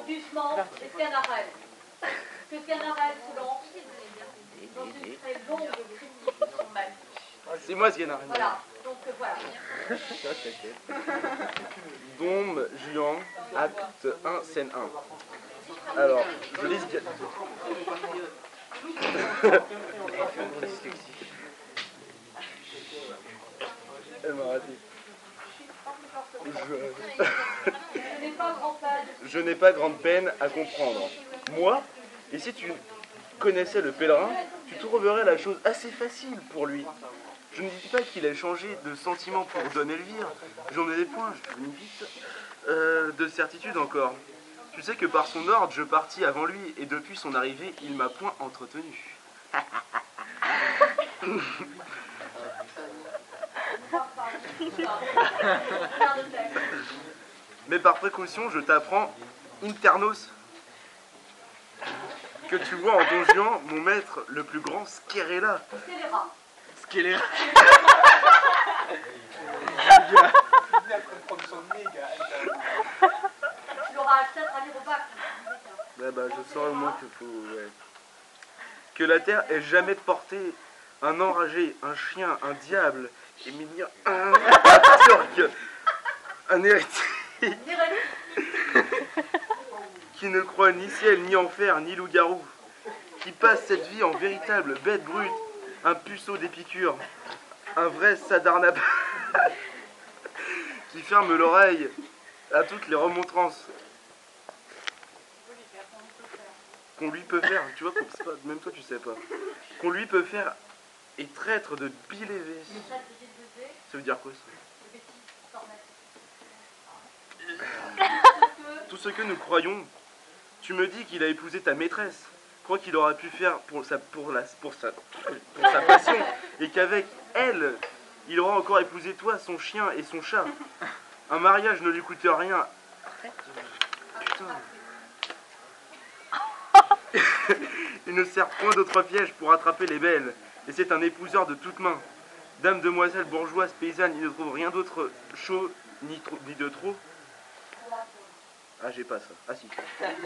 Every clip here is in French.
doucement, est-ce qu'il y a un arrêt? Est-ce qu'il y a un arrêt selon dans une très longue critique sur Mali? C'est moi ce qui en a. Voilà, donc voilà. Dôme, Juan, acte 1, scène 1. Alors, je lis bien. Elle m'a raté. Je n'ai pas grande peine à comprendre. Moi, et si tu connaissais le pèlerin, tu trouverais la chose assez facile pour lui. Je ne dis pas qu'il ait changé de sentiment pour Don Elvire. J'en ai des points, je me vite. De certitude encore. Tu sais que par son ordre, je partis avant lui, et depuis son arrivée, il m'a point entretenu. Mais par précaution, je t'apprends, Internos, que tu vois en Don Juan, mon maître, le plus grand Scélérat. Scélérat. Je sens au moins qu'il faut... Ouais. Que la terre ait jamais porté un enragé, un chien, un diable, et mignon, un turc, un hérétique, qui ne croit ni ciel, ni enfer, ni loup-garou, qui passe cette vie en véritable bête brute, un puceau d'Épicure, un vrai sadarnab, qui ferme l'oreille à toutes les remontrances qu'on lui peut faire, tu vois, même toi tu sais pas, qu'on lui peut faire, et traître de bilévé. Ça veut dire quoi ça? Tout ce que nous croyons, tu me dis qu'il a épousé ta maîtresse, crois qu'il aura pu faire pour sa passion, et qu'avec elle, il aura encore épousé toi, son chien et son chat. Un mariage ne lui coûte rien. Putain. Il ne sert point d'autre piège pour attraper les belles, et c'est un épouseur de toutes mains. Dame, demoiselle, bourgeoise, paysanne, il ne trouve rien d'autre chaud ni de trop. Ah, j'ai pas ça. Ah si.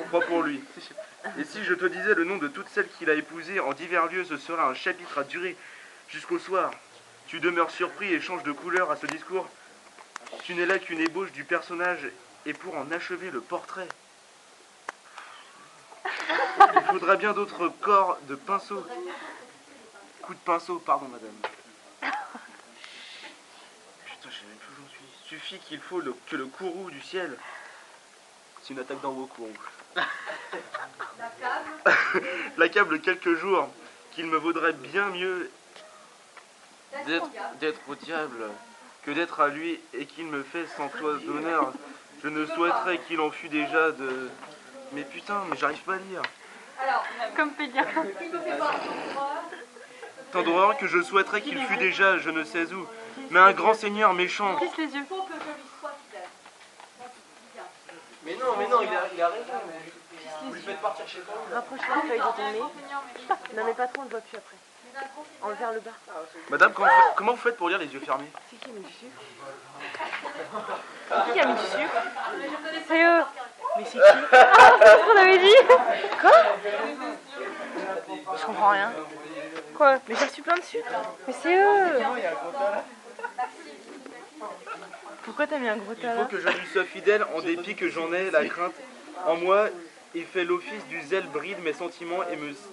Crois pour lui. Et si je te disais le nom de toutes celles qu'il a épousées en divers lieux, ce serait un chapitre à durer jusqu'au soir. Tu demeures surpris et changes de couleur à ce discours. Tu n'es là qu'une ébauche du personnage, et pour en achever le portrait, il faudra bien d'autres corps de pinceau. Coup de pinceau, pardon madame. Putain, je sais même plus où j'en suis. Suffit qu'il faut que le courroux du ciel. C'est une attaque dans vos coups. L'accable quelques jours, qu'il me vaudrait bien mieux d'être au diable que d'être à lui, et qu'il me fait sans toi d'honneur. Je ne souhaiterais qu'il en fût déjà de... Mais putain, mais j'arrive pas à lire. Comme Pédia. Tant d'horreur que je souhaiterais qu'il fût déjà je ne sais où, mais un grand seigneur méchant. Plisse les yeux. Mais non, il a raison. Vous lui faites partir chez toi. Rapproche la feuille de ton nez. Non mais pas trop, on ne voit plus après. En vers le bas. Madame, comment vous faites pour lire les yeux fermés? C'est qui a mis du sucre? C'est qui a mis du sucre? C'est eux. Mais c'est qui? On avait dit. Quoi? Je comprends rien. Quoi? Mais j'ai reçu plein de sucre. Mais c'est eux. Pourquoi t'as mis un gros tas Il là? faut que je lui sois fidèle en dépit que j'en ai la crainte en moi, et fait l'office du zèle bride mes sentiments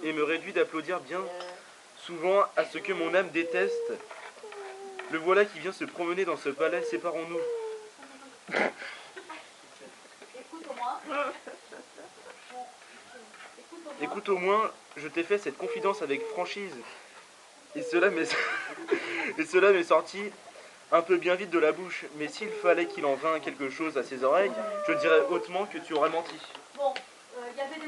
et me réduit d'applaudir bien souvent à ce que mon âme déteste. Le voilà qui vient se promener dans ce palais, séparons-nous. Écoute au moins, je t'ai fait cette confidence avec franchise, et cela m'est sorti un peu bien vite de la bouche, mais s'il fallait qu'il en vînt quelque chose à ses oreilles, je dirais hautement que tu aurais menti. Bon, il y avait des